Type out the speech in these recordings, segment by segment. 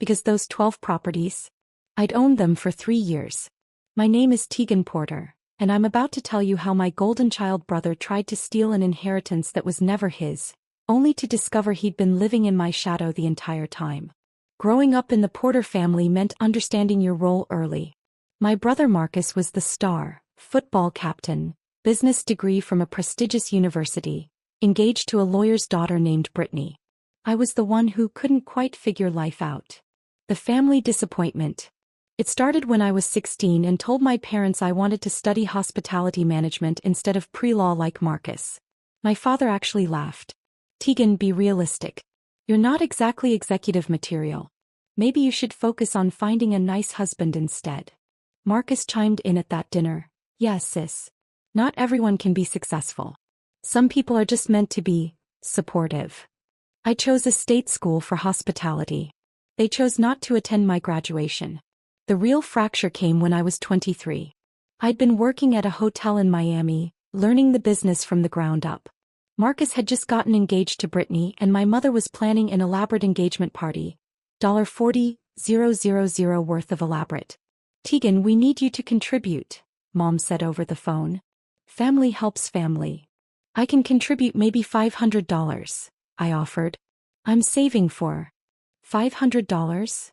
Because those 12 properties? I'd owned them for 3 years. My name is Tegan Porter, and I'm about to tell you how my golden child brother tried to steal an inheritance that was never his, only to discover he'd been living in my shadow the entire time. Growing up in the Porter family meant understanding your role early. My brother Marcus was the star, football captain, business degree from a prestigious university, engaged to a lawyer's daughter named Brittany. I was the one who couldn't quite figure life out. The family disappointment. It started when I was 16 and told my parents I wanted to study hospitality management instead of pre-law like Marcus. My father actually laughed. Tegan, be realistic. You're not exactly executive material. Maybe you should focus on finding a nice husband instead. Marcus chimed in at that dinner. Yes, sis. Not everyone can be successful. Some people are just meant to be supportive. I chose a state school for hospitality. They chose not to attend my graduation. The real fracture came when I was 23. I'd been working at a hotel in Miami, learning the business from the ground up. Marcus had just gotten engaged to Brittany and my mother was planning an elaborate engagement party. $40,000 worth of elaborate. Tegan, we need you to contribute, Mom said over the phone. Family helps family. I can contribute maybe $500, I offered. I'm saving for $500?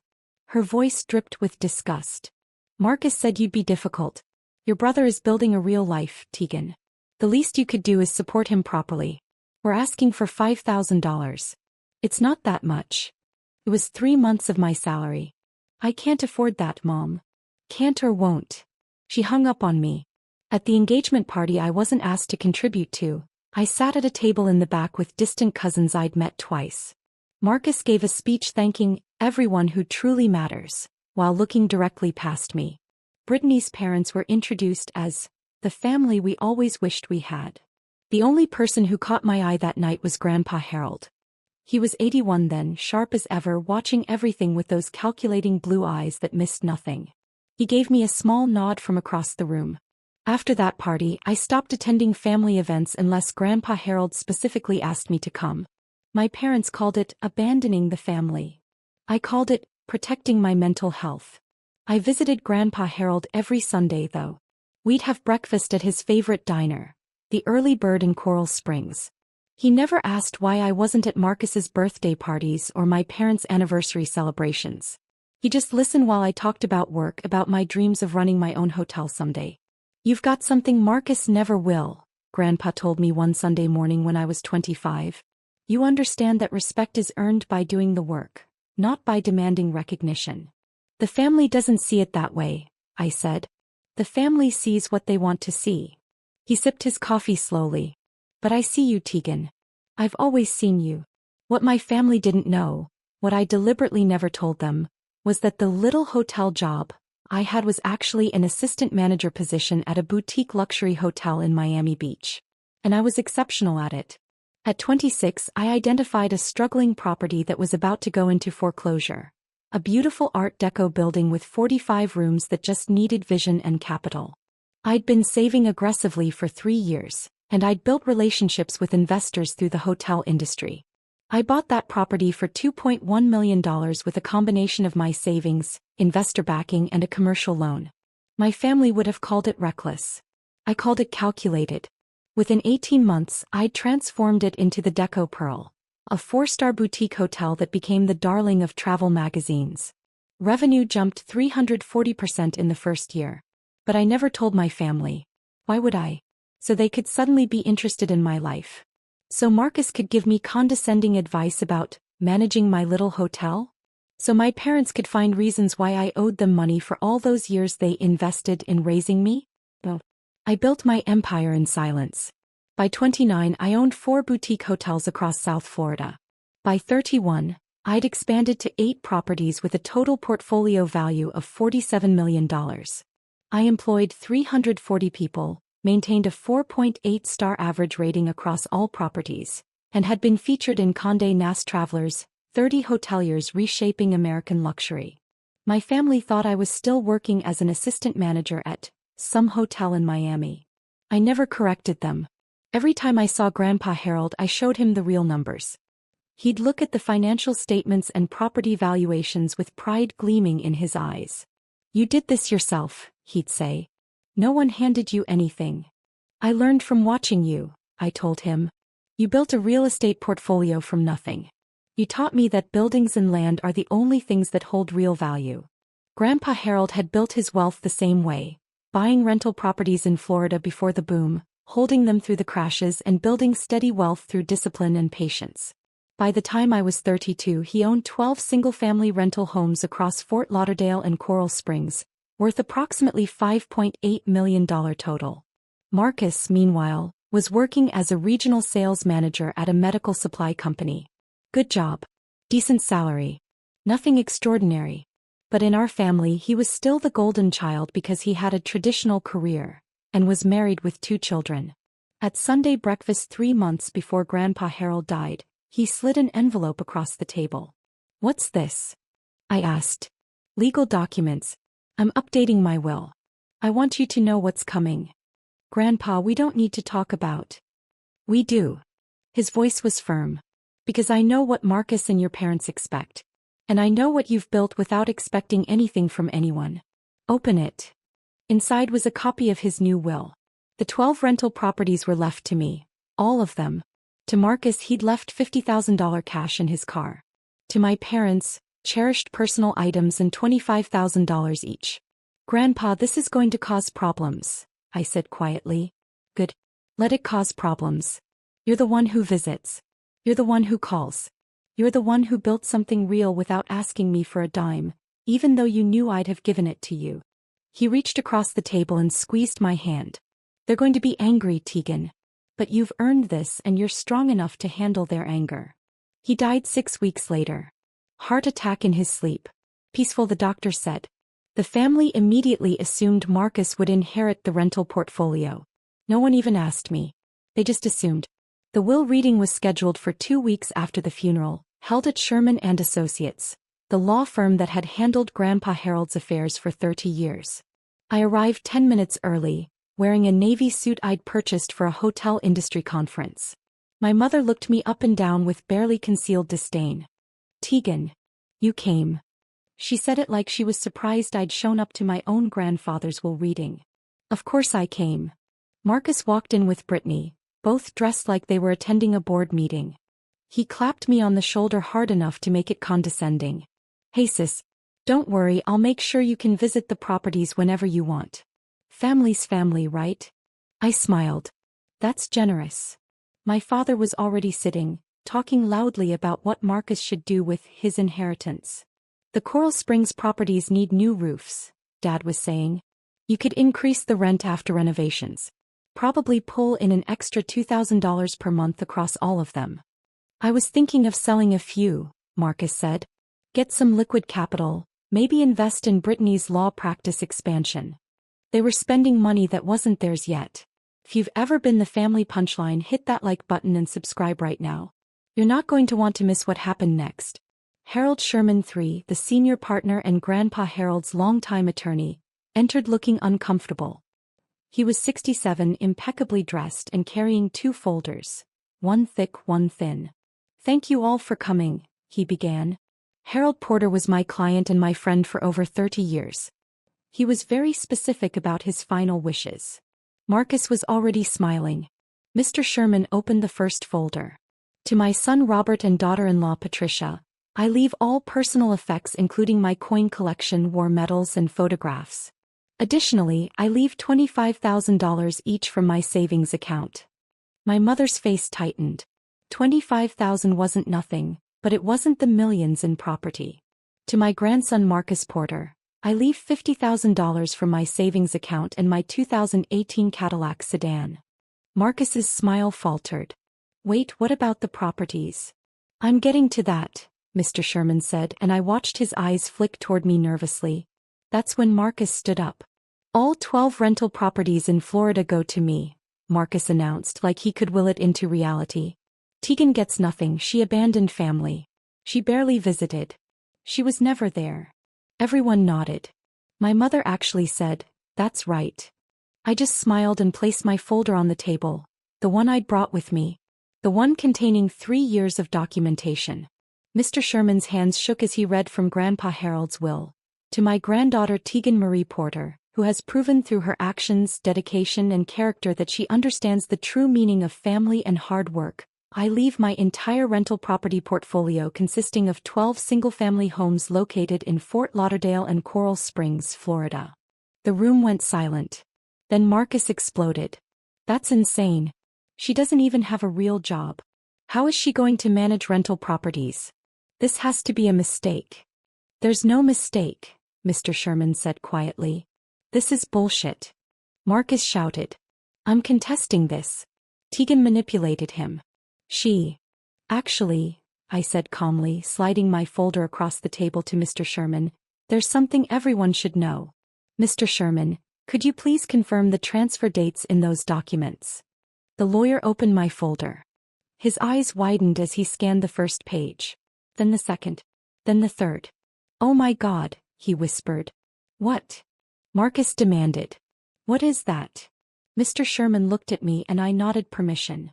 Her voice dripped with disgust. Marcus said you'd be difficult. Your brother is building a real life, Tegan. The least you could do is support him properly. We're asking for $5,000. It's not that much. It was 3 months of my salary. I can't afford that, Mom. Can't or won't. She hung up on me. At the engagement party I wasn't asked to contribute to, I sat at a table in the back with distant cousins I'd met twice. Marcus gave a speech thanking everyone who truly matters, while looking directly past me. Brittany's parents were introduced as the family we always wished we had. The only person who caught my eye that night was Grandpa Harold. He was 81 then, sharp as ever, watching everything with those calculating blue eyes that missed nothing. He gave me a small nod from across the room. After that party, I stopped attending family events unless Grandpa Harold specifically asked me to come. My parents called it abandoning the family. I called it protecting my mental health. I visited Grandpa Harold every Sunday though. We'd have breakfast at his favorite diner, the Early Bird in Coral Springs. He never asked why I wasn't at Marcus's birthday parties or my parents' anniversary celebrations. He just listened while I talked about work, about my dreams of running my own hotel someday. You've got something Marcus never will, Grandpa told me one Sunday morning when I was 25. You understand that respect is earned by doing the work, not by demanding recognition. The family doesn't see it that way, I said. The family sees what they want to see. He sipped his coffee slowly. But I see you, Tegan. I've always seen you. What my family didn't know, what I deliberately never told them, was that the little hotel job I had was actually an assistant manager position at a boutique luxury hotel in Miami Beach. And I was exceptional at it. At 26, I identified a struggling property that was about to go into foreclosure. A beautiful Art Deco building with 45 rooms that just needed vision and capital. I'd been saving aggressively for 3 years, and I'd built relationships with investors through the hotel industry. I bought that property for $2.1 million with a combination of my savings, investor backing, and a commercial loan. My family would have called it reckless. I called it calculated. Within 18 months, I'd transformed it into the Deco Pearl, a 4-star boutique hotel that became the darling of travel magazines. Revenue jumped 340% in the first year. But I never told my family. Why would I? So they could suddenly be interested in my life. So Marcus could give me condescending advice about managing my little hotel? So my parents could find reasons why I owed them money for all those years they invested in raising me? Well, I built my empire in silence. By 29, I owned 4 boutique hotels across South Florida. By 31, I'd expanded to 8 properties with a total portfolio value of $47 million. I employed 340 people, maintained a 4.8-star average rating across all properties, and had been featured in Condé Nast Travelers, 30 Hoteliers Reshaping American Luxury. My family thought I was still working as an assistant manager at some hotel in Miami. I never corrected them. Every time I saw Grandpa Harold, I showed him the real numbers. He'd look at the financial statements and property valuations with pride gleaming in his eyes. "You did this yourself," he'd say. "No one handed you anything." "I learned from watching you," I told him. "You built a real estate portfolio from nothing. You taught me that buildings and land are the only things that hold real value." Grandpa Harold had built his wealth the same way, buying rental properties in Florida before the boom, holding them through the crashes and building steady wealth through discipline and patience. By the time I was 32, he owned 12 single-family rental homes across Fort Lauderdale and Coral Springs, worth approximately $5.8 million total. Marcus, meanwhile, was working as a regional sales manager at a medical supply company. Good job. Decent salary. Nothing extraordinary. But in our family he was still the golden child because he had a traditional career, and was married with 2 children. At Sunday breakfast 3 months before Grandpa Harold died, he slid an envelope across the table. "What's this?" I asked. "Legal documents. I'm updating my will. I want you to know what's coming." "Grandpa, we don't need to talk about." "We do." His voice was firm. "Because I know what Marcus and your parents expect. And I know what you've built without expecting anything from anyone. Open it." Inside was a copy of his new will. The 12 rental properties were left to me, all of them. To Marcus he'd left $50,000 cash in his car. To my parents, cherished personal items and $25,000 each. "Grandpa, this is going to cause problems," I said quietly. "Good. Let it cause problems. You're the one who visits. You're the one who calls. You're the one who built something real without asking me for a dime, even though you knew I'd have given it to you." He reached across the table and squeezed my hand. "They're going to be angry, Tegan. But you've earned this and you're strong enough to handle their anger." He died 6 weeks later. Heart attack in his sleep. Peaceful, the doctor said. The family immediately assumed Marcus would inherit the rental portfolio. No one even asked me. They just assumed. The will reading was scheduled for 2 weeks after the funeral, held at Sherman and Associates, the law firm that had handled Grandpa Harold's affairs for 30 years. I arrived 10 minutes early, wearing a navy suit I'd purchased for a hotel industry conference. My mother looked me up and down with barely concealed disdain. "Tegan, you came." She said it like she was surprised I'd shown up to my own grandfather's will reading. Of course I came. Marcus walked in with Brittany, both dressed like they were attending a board meeting. He clapped me on the shoulder hard enough to make it condescending. "Hey sis, don't worry, I'll make sure you can visit the properties whenever you want. Family's family, right?" I smiled. "That's generous." My father was already sitting, talking loudly about what Marcus should do with his inheritance. "The Coral Springs properties need new roofs," Dad was saying. "You could increase the rent after renovations. Probably pull in an extra $2,000 per month across all of them." "I was thinking of selling a few," Marcus said. "Get some liquid capital, maybe invest in Brittany's law practice expansion." They were spending money that wasn't theirs yet. If you've ever been the family punchline, hit that like button and subscribe right now. You're not going to want to miss what happened next. Harold Sherman III, the senior partner and Grandpa Harold's longtime attorney, entered looking uncomfortable. He was 67, impeccably dressed and carrying 2 folders, one thick, one thin. "Thank you all for coming," he began. "Harold Porter was my client and my friend for over 30 years. He was very specific about his final wishes." Marcus was already smiling. Mr. Sherman opened the first folder. "To my son Robert and daughter-in-law Patricia, I leave all personal effects including my coin collection, war medals and photographs. Additionally, I leave $25,000 each from my savings account." My mother's face tightened. 25,000 wasn't nothing, but it wasn't the millions in property. "To my grandson Marcus Porter, I leave $50,000 from my savings account and my 2018 Cadillac sedan." Marcus's smile faltered. "Wait, what about the properties?" "I'm getting to that," Mr. Sherman said, and I watched his eyes flick toward me nervously. That's when Marcus stood up. "All 12 rental properties in Florida go to me," Marcus announced like he could will it into reality. "Tegan gets nothing, she abandoned family. She barely visited. She was never there." Everyone nodded. My mother actually said, "That's right." I just smiled and placed my folder on the table, the one I'd brought with me. The one containing 3 years of documentation. Mr. Sherman's hands shook as he read from Grandpa Harold's will. To my granddaughter Tegan Marie Porter, who has proven through her actions, dedication, and character that she understands the true meaning of family and hard work, I leave my entire rental property portfolio consisting of 12 single-family homes located in Fort Lauderdale and Coral Springs, Florida. The room went silent. Then Marcus exploded. That's insane. She doesn't even have a real job. How is she going to manage rental properties? This has to be a mistake. There's no mistake, Mr. Sherman said quietly. This is bullshit. Marcus shouted. I'm contesting this. Tegan manipulated him. Actually, I said calmly, sliding my folder across the table to Mr. Sherman, there's something everyone should know. Mr. Sherman, could you please confirm the transfer dates in those documents? The lawyer opened my folder. His eyes widened as he scanned the first page. Then the second. Then the third. Oh my God, he whispered. What? Marcus demanded. What is that? Mr. Sherman looked at me and I nodded permission.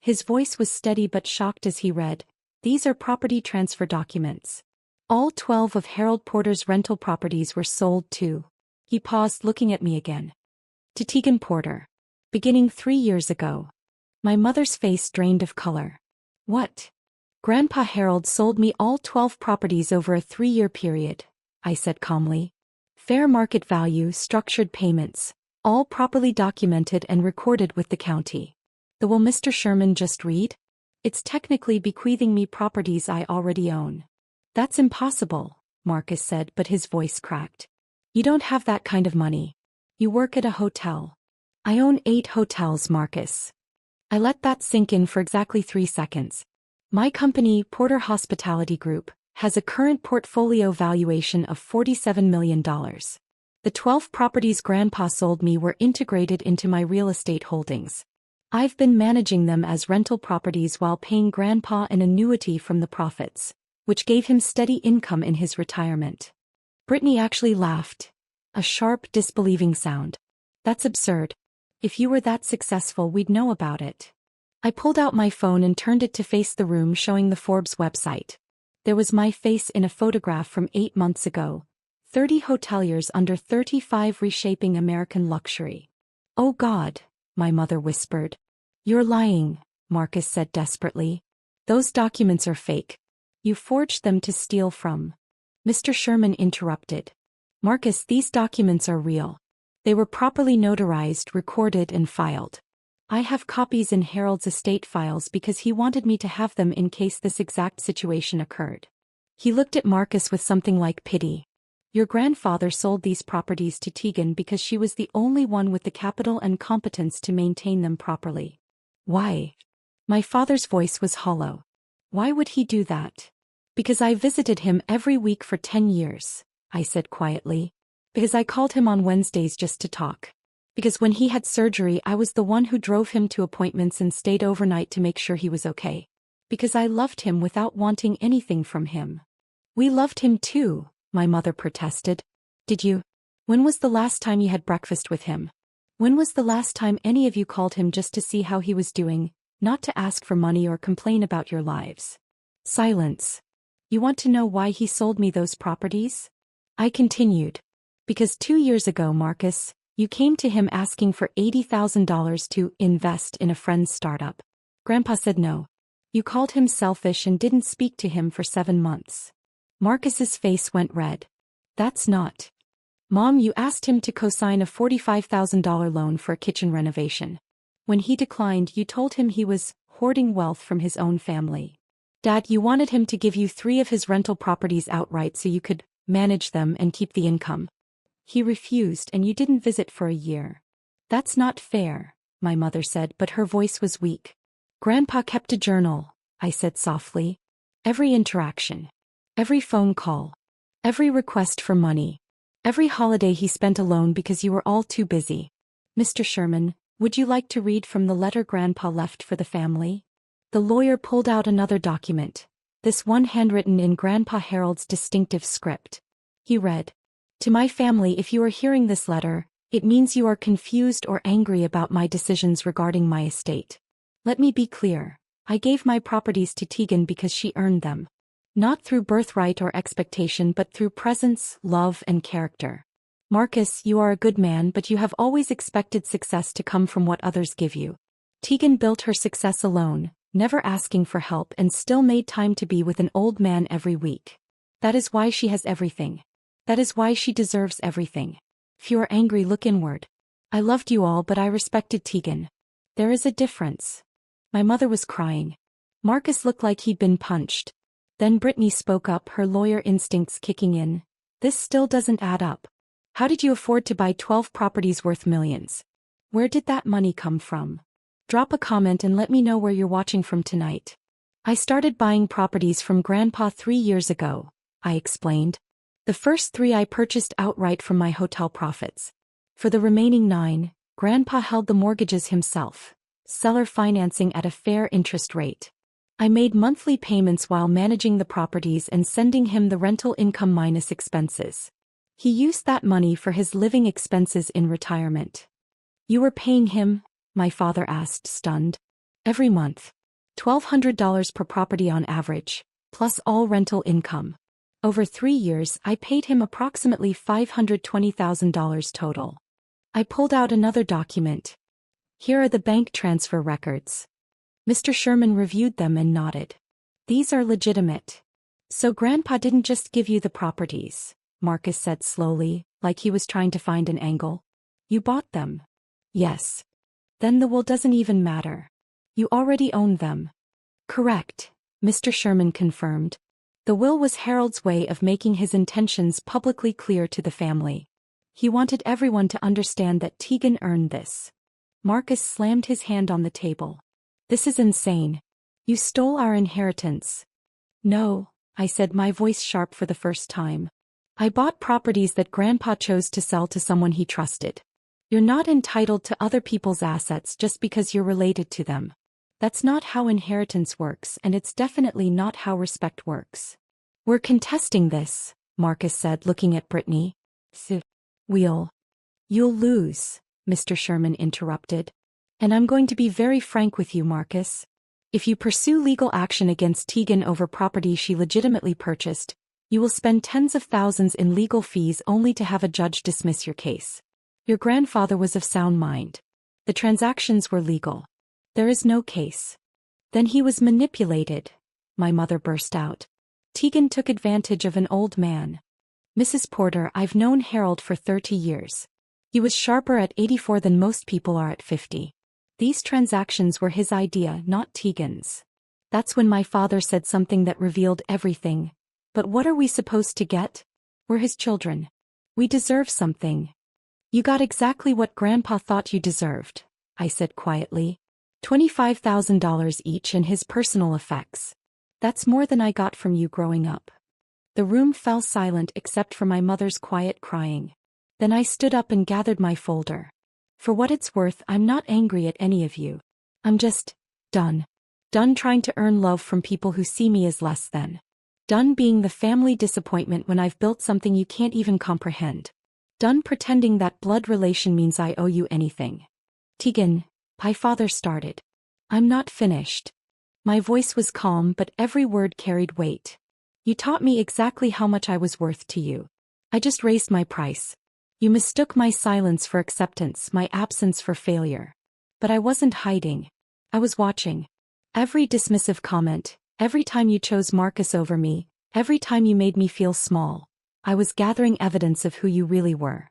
His voice was steady but shocked as he read, these are property transfer documents. All 12 of Harold Porter's rental properties were sold to. He paused, looking at me again. To Tegan Porter. Beginning 3 years ago. My mother's face drained of color. What? Grandpa Harold sold me all 12 properties over a 3-year period, I said calmly. Fair market value, structured payments, all properly documented and recorded with the county. The will Mr. Sherman just read? It's technically bequeathing me properties I already own. That's impossible, Marcus said, but his voice cracked. You don't have that kind of money. You work at a hotel. I own 8 hotels, Marcus. I let that sink in for exactly 3 seconds. My company, Porter Hospitality Group, has a current portfolio valuation of $47 million. The 12 properties Grandpa sold me were integrated into my real estate holdings. I've been managing them as rental properties while paying Grandpa an annuity from the profits, which gave him steady income in his retirement. Brittany actually laughed. A sharp, disbelieving sound. That's absurd. If you were that successful, we'd know about it. I pulled out my phone and turned it to face the room, showing the Forbes website. There was my face in a photograph from 8 months ago. 30 hoteliers under 35 reshaping American luxury. Oh God, my mother whispered. You're lying, Marcus said desperately. Those documents are fake. You forged them to steal from. Mr. Sherman interrupted. Marcus, these documents are real. They were properly notarized, recorded, and filed. I have copies in Harold's estate files because he wanted me to have them in case this exact situation occurred. He looked at Marcus with something like pity. Your grandfather sold these properties to Tegan because she was the only one with the capital and competence to maintain them properly. Why? My father's voice was hollow. Why would he do that? Because I visited him every week for 10 years, I said quietly. Because I called him on Wednesdays just to talk. Because when he had surgery, I was the one who drove him to appointments and stayed overnight to make sure he was okay. Because I loved him without wanting anything from him. We loved him too, my mother protested. Did you? When was the last time you had breakfast with him? When was the last time any of you called him just to see how he was doing, not to ask for money or complain about your lives? Silence. You want to know why he sold me those properties? I continued. Because 2 years ago, Marcus, you came to him asking for $80,000 to invest in a friend's startup. Grandpa said no. You called him selfish and didn't speak to him for 7 months. Marcus's face went red. That's not. Mom, you asked him to co-sign a $45,000 loan for a kitchen renovation. When he declined, you told him he was hoarding wealth from his own family. Dad, you wanted him to give you 3 of his rental properties outright so you could manage them and keep the income. He refused and you didn't visit for a year. That's not fair, my mother said, but her voice was weak. Grandpa kept a journal, I said softly. Every interaction. Every phone call. Every request for money. Every holiday he spent alone because you were all too busy. Mr. Sherman, would you like to read from the letter Grandpa left for the family? The lawyer pulled out another document, this one handwritten in Grandpa Harold's distinctive script. He read, To my family, if you are hearing this letter, it means you are confused or angry about my decisions regarding my estate. Let me be clear. I gave my properties to Tegan because she earned them. Not through birthright or expectation but through presence, love and character. Marcus, you are a good man but you have always expected success to come from what others give you. Tegan built her success alone, never asking for help and still made time to be with an old man every week. That is why she has everything. That is why she deserves everything. If you are angry, look inward. I loved you all but I respected Tegan. There is a difference. My mother was crying. Marcus looked like he'd been punched. Then Brittany spoke up, her lawyer instincts kicking in. This still doesn't add up. How did you afford to buy 12 properties worth millions? Where did that money come from? Drop a comment and let me know where you're watching from tonight. I started buying properties from Grandpa 3 years ago, I explained. The first 3 I purchased outright from my hotel profits. For the remaining 9, Grandpa held the mortgages himself, seller financing at a fair interest rate. I made monthly payments while managing the properties and sending him the rental income minus expenses. He used that money for his living expenses in retirement. You were paying him? My father asked, stunned. Every month. $1,200 per property on average, plus all rental income. Over 3 years, I paid him approximately $520,000 total. I pulled out another document. Here are the bank transfer records. Mr. Sherman reviewed them and nodded. These are legitimate. So Grandpa didn't just give you the properties, Marcus said slowly, like he was trying to find an angle. You bought them. Yes. Then the will doesn't even matter. You already own them. Correct, Mr. Sherman confirmed. The will was Harold's way of making his intentions publicly clear to the family. He wanted everyone to understand that Tegan earned this. Marcus slammed his hand on the table. This is insane. You stole our inheritance. No, I said, my voice sharp for the first time. I bought properties that Grandpa chose to sell to someone he trusted. You're not entitled to other people's assets just because you're related to them. That's not how inheritance works, and it's definitely not how respect works. We're contesting this, Marcus said, looking at Brittany. You'll lose, Mr. Sherman interrupted. And I'm going to be very frank with you, Marcus. If you pursue legal action against Tegan over property she legitimately purchased, you will spend tens of thousands in legal fees only to have a judge dismiss your case. Your grandfather was of sound mind. The transactions were legal. There is no case. Then he was manipulated, my mother burst out. Tegan took advantage of an old man. Mrs. Porter, I've known Harold for 30 years. He was sharper at 84 than most people are at 50. These transactions were his idea, not Tegan's. That's when my father said something that revealed everything. But what are we supposed to get? We're his children. We deserve something. You got exactly what Grandpa thought you deserved, I said quietly. $25,000 each and his personal effects. That's more than I got from you growing up. The room fell silent except for my mother's quiet crying. Then I stood up and gathered my folder. For what it's worth, I'm not angry at any of you. I'm just done. Done trying to earn love from people who see me as less than. Done being the family disappointment when I've built something you can't even comprehend. Done pretending that blood relation means I owe you anything. Tegan, my father started. I'm not finished. My voice was calm but every word carried weight. You taught me exactly how much I was worth to you. I just raised my price. You mistook my silence for acceptance, my absence for failure. But I wasn't hiding. I was watching. Every dismissive comment, every time you chose Marcus over me, every time you made me feel small, I was gathering evidence of who you really were.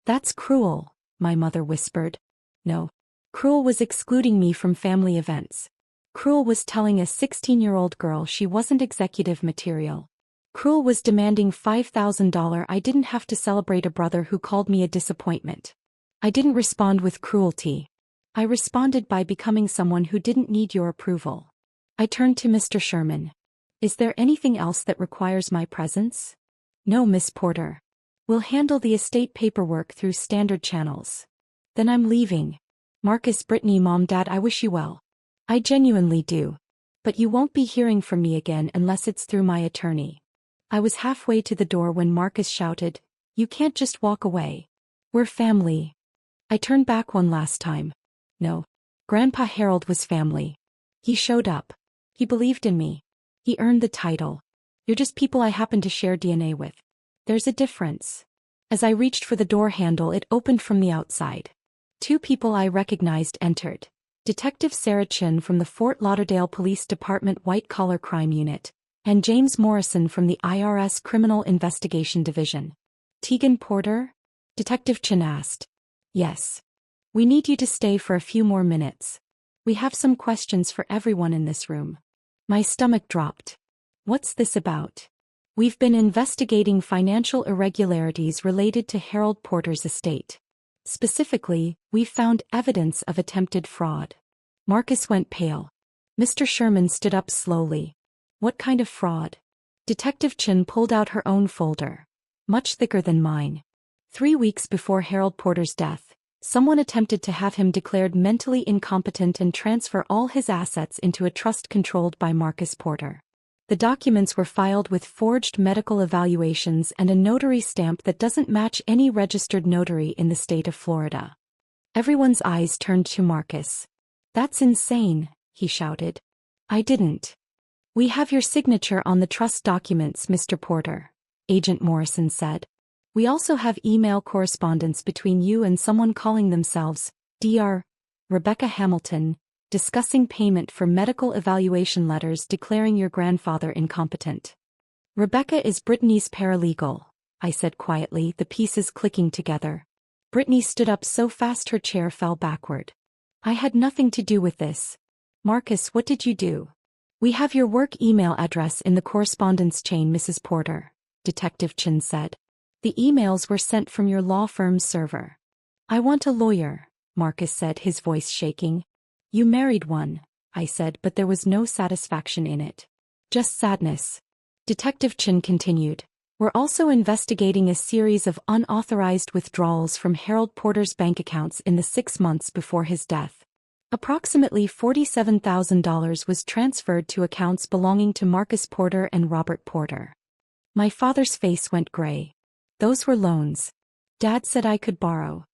That's cruel, my mother whispered. No. Cruel was excluding me from family events. Cruel was telling a 16-year-old girl she wasn't executive material. Cruel was demanding $5,000 I didn't have to celebrate a brother who called me a disappointment. I didn't respond with cruelty. I responded by becoming someone who didn't need your approval. I turned to Mr. Sherman. Is there anything else that requires my presence? No, Miss Porter. We'll handle the estate paperwork through standard channels. Then I'm leaving. Marcus, Brittany, Mom, Dad, I wish you well. I genuinely do. But you won't be hearing from me again unless it's through my attorney. I was halfway to the door when Marcus shouted, You can't just walk away. We're family. I turned back one last time. No. Grandpa Harold was family. He showed up. He believed in me. He earned the title. You're just people I happen to share DNA with. There's a difference. As I reached for the door handle, it opened from the outside. Two people I recognized entered. Detective Sarah Chin from the Fort Lauderdale Police Department White Collar Crime Unit, and James Morrison from the IRS Criminal Investigation Division. Tegan Porter? Detective Chin asked. Yes. We need you to stay for a few more minutes. We have some questions for everyone in this room. My stomach dropped. What's this about? We've been investigating financial irregularities related to Harold Porter's estate. Specifically, we've found evidence of attempted fraud. Marcus went pale. Mr. Sherman stood up slowly. What kind of fraud? Detective Chin pulled out her own folder. Much thicker than mine. 3 weeks before Harold Porter's death, someone attempted to have him declared mentally incompetent and transfer all his assets into a trust controlled by Marcus Porter. The documents were filed with forged medical evaluations and a notary stamp that doesn't match any registered notary in the state of Florida. Everyone's eyes turned to Marcus. That's insane, he shouted. I didn't. We have your signature on the trust documents, Mr. Porter, Agent Morrison said. We also have email correspondence between you and someone calling themselves Dr. Rebecca Hamilton, discussing payment for medical evaluation letters declaring your grandfather incompetent. Rebecca is Brittany's paralegal, I said quietly, the pieces clicking together. Brittany stood up so fast her chair fell backward. I had nothing to do with this. Marcus, what did you do? We have your work email address in the correspondence chain, Mrs. Porter, Detective Chin said. The emails were sent from your law firm's server. I want a lawyer, Marcus said, his voice shaking. You married one, I said, but there was no satisfaction in it. Just sadness. Detective Chin continued. We're also investigating a series of unauthorized withdrawals from Harold Porter's bank accounts in the 6 months before his death. Approximately $47,000 was transferred to accounts belonging to Marcus Porter and Robert Porter. My father's face went gray. Those were loans. Dad said I could borrow.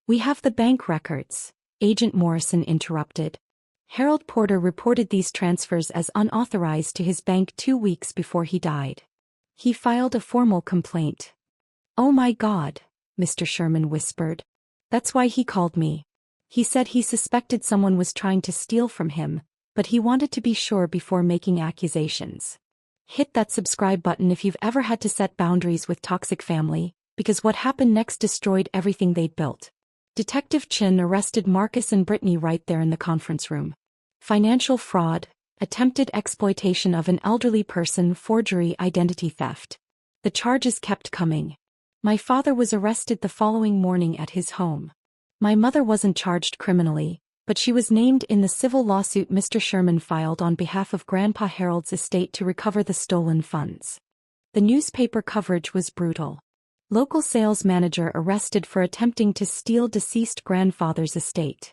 We have the bank records, Agent Morrison interrupted. Harold Porter reported these transfers as unauthorized to his bank 2 weeks before he died. He filed a formal complaint. Oh my God, Mr. Sherman whispered. That's why he called me. He said he suspected someone was trying to steal from him, but he wanted to be sure before making accusations. Hit that subscribe button if you've ever had to set boundaries with toxic family, because what happened next destroyed everything they'd built. Detective Chin arrested Marcus and Brittany right there in the conference room. Financial fraud, attempted exploitation of an elderly person, forgery, identity theft. The charges kept coming. My father was arrested the following morning at his home. My mother wasn't charged criminally, but she was named in the civil lawsuit Mr. Sherman filed on behalf of Grandpa Harold's estate to recover the stolen funds. The newspaper coverage was brutal. Local sales manager arrested for attempting to steal deceased grandfather's estate.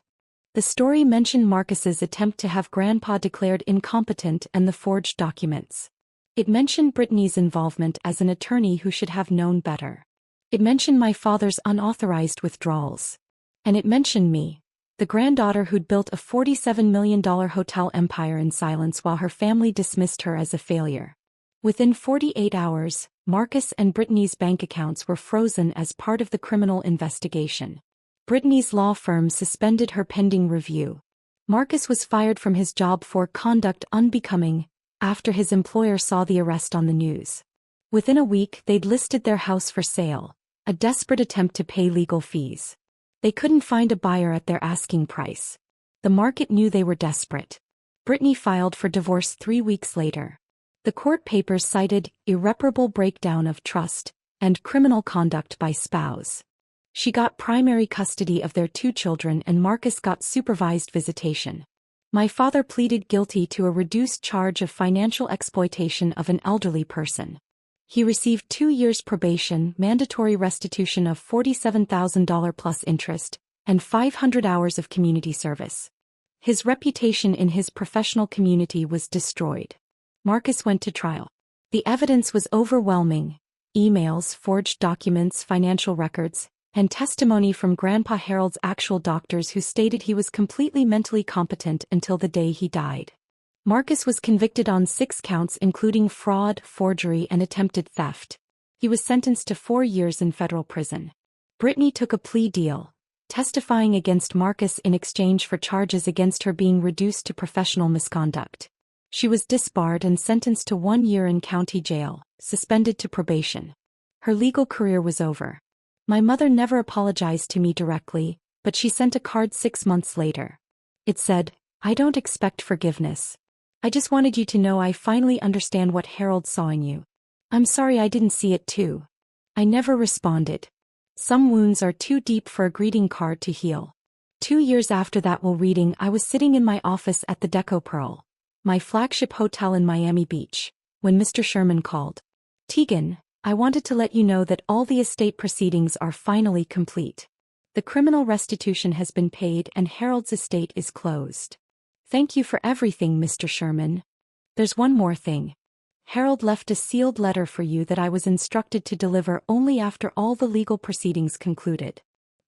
The story mentioned Marcus's attempt to have Grandpa declared incompetent and the forged documents. It mentioned Brittany's involvement as an attorney who should have known better. It mentioned my father's unauthorized withdrawals. And it mentioned me, the granddaughter who'd built a $47 million hotel empire in silence while her family dismissed her as a failure. Within 48 hours, Marcus and Brittany's bank accounts were frozen as part of the criminal investigation. Brittany's law firm suspended her pending review. Marcus was fired from his job for conduct unbecoming after his employer saw the arrest on the news. Within a week, they'd listed their house for sale, a desperate attempt to pay legal fees. They couldn't find a buyer at their asking price. The market knew they were desperate. Brittany filed for divorce 3 weeks later. The court papers cited irreparable breakdown of trust and criminal conduct by spouse. She got primary custody of their 2 children and Marcus got supervised visitation. My father pleaded guilty to a reduced charge of financial exploitation of an elderly person. He received 2 years probation, mandatory restitution of $47,000 plus interest, and 500 hours of community service. His reputation in his professional community was destroyed. Marcus went to trial. The evidence was overwhelming. Emails, forged documents, financial records, and testimony from Grandpa Harold's actual doctors who stated he was completely mentally competent until the day he died. Marcus was convicted on 6 counts including fraud, forgery, and attempted theft. He was sentenced to 4 years in federal prison. Brittany took a plea deal, testifying against Marcus in exchange for charges against her being reduced to professional misconduct. She was disbarred and sentenced to 1 year in county jail, suspended to probation. Her legal career was over. My mother never apologized to me directly, but she sent a card 6 months later. It said, "I don't expect forgiveness. I just wanted you to know I finally understand what Harold saw in you. I'm sorry I didn't see it too." I never responded. Some wounds are too deep for a greeting card to heal. 2 years after that reading, I was sitting in my office at the Deco Pearl, my flagship hotel in Miami Beach, when Mr. Sherman called. "Tegan, I wanted to let you know that all the estate proceedings are finally complete. The criminal restitution has been paid and Harold's estate is closed. Thank you for everything, Mr. Sherman. There's one more thing. Harold left a sealed letter for you that I was instructed to deliver only after all the legal proceedings concluded.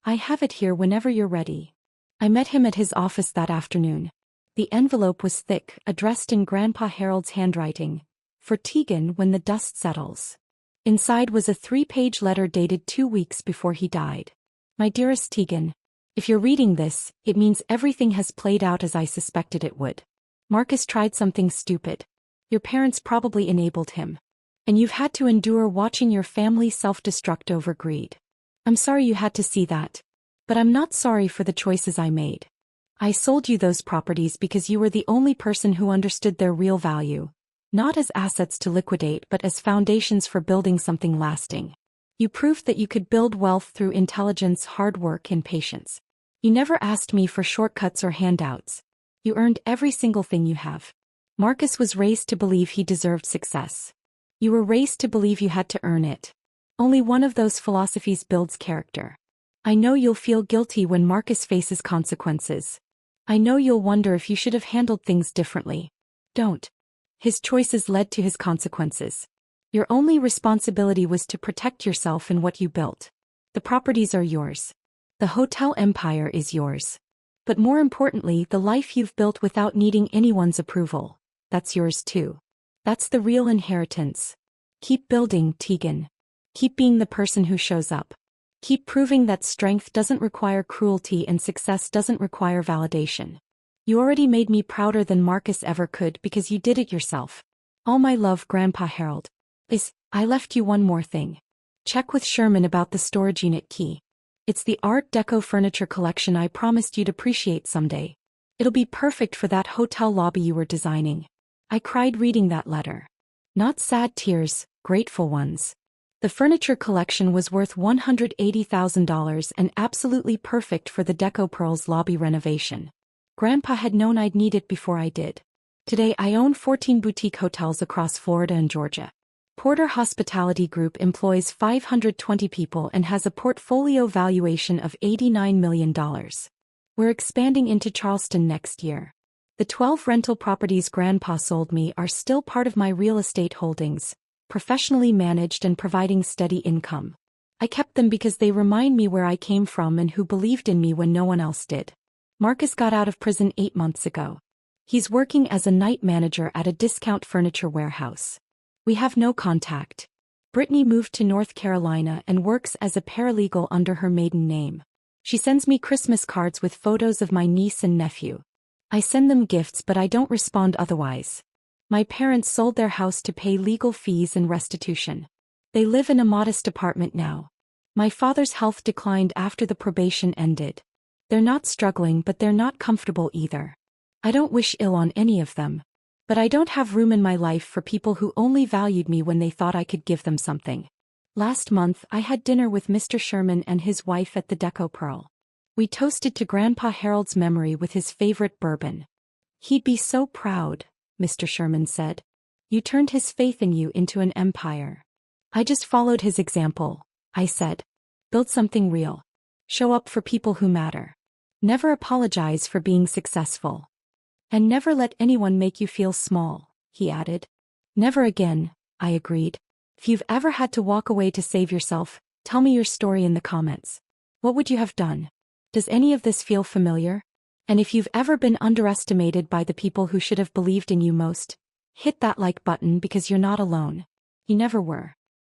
I have it here whenever you're ready." I met him at his office that afternoon. The envelope was thick, addressed in Grandpa Harold's handwriting, "For Tegan when the dust settles." Inside was a 3-page letter dated 2 weeks before he died. "My dearest Tegan, if you're reading this, it means everything has played out as I suspected it would. Marcus tried something stupid. Your parents probably enabled him. And you've had to endure watching your family self-destruct over greed. I'm sorry you had to see that. But I'm not sorry for the choices I made. I sold you those properties because you were the only person who understood their real value, not as assets to liquidate but as foundations for building something lasting. You proved that you could build wealth through intelligence, hard work, and patience. You never asked me for shortcuts or handouts. You earned every single thing you have. Marcus was raised to believe he deserved success. You were raised to believe you had to earn it. Only one of those philosophies builds character. I know you'll feel guilty when Marcus faces consequences. I know you'll wonder if you should have handled things differently. Don't. His choices led to his consequences. Your only responsibility was to protect yourself and what you built. The properties are yours. The hotel empire is yours. But more importantly, the life you've built without needing anyone's approval, that's yours too. That's the real inheritance. Keep building, Tegan. Keep being the person who shows up. Keep proving that strength doesn't require cruelty and success doesn't require validation. You already made me prouder than Marcus ever could because you did it yourself. All my love, Grandpa Harold. I left you one more thing. Check with Sherman about the storage unit key. It's the Art Deco furniture collection I promised you'd appreciate someday. It'll be perfect for that hotel lobby you were designing. I cried reading that letter. Not sad tears, grateful ones. The furniture collection was worth $180,000 and absolutely perfect for the Deco Pearl's lobby renovation. Grandpa had known I'd need it before I did. Today I own 14 boutique hotels across Florida and Georgia. Porter Hospitality Group employs 520 people and has a portfolio valuation of $89 million. We're expanding into Charleston next year. The 12 rental properties Grandpa sold me are still part of my real estate holdings, professionally managed and providing steady income. I kept them because they remind me where I came from and who believed in me when no one else did. Marcus got out of prison 8 months ago. He's working as a night manager at a discount furniture warehouse. We have no contact. Brittany moved to North Carolina and works as a paralegal under her maiden name. She sends me Christmas cards with photos of my niece and nephew. I send them gifts but I don't respond otherwise. My parents sold their house to pay legal fees and restitution. They live in a modest apartment now. My father's health declined after the probation ended. They're not struggling but they're not comfortable either. I don't wish ill on any of them. But I don't have room in my life for people who only valued me when they thought I could give them something. Last month I had dinner with Mr. Sherman and his wife at the Deco Pearl. We toasted to Grandpa Harold's memory with his favorite bourbon. He'd be so proud, Mr. Sherman said. You turned his faith in you into an empire. I just followed his example, I said. Build something real. Show up for people who matter. Never apologize for being successful. And never let anyone make you feel small, he added. Never again, I agreed. If you've ever had to walk away to save yourself, tell me your story in the comments. What would you have done? Does any of this feel familiar? And if you've ever been underestimated by the people who should have believed in you most, hit that like button because you're not alone. You never were.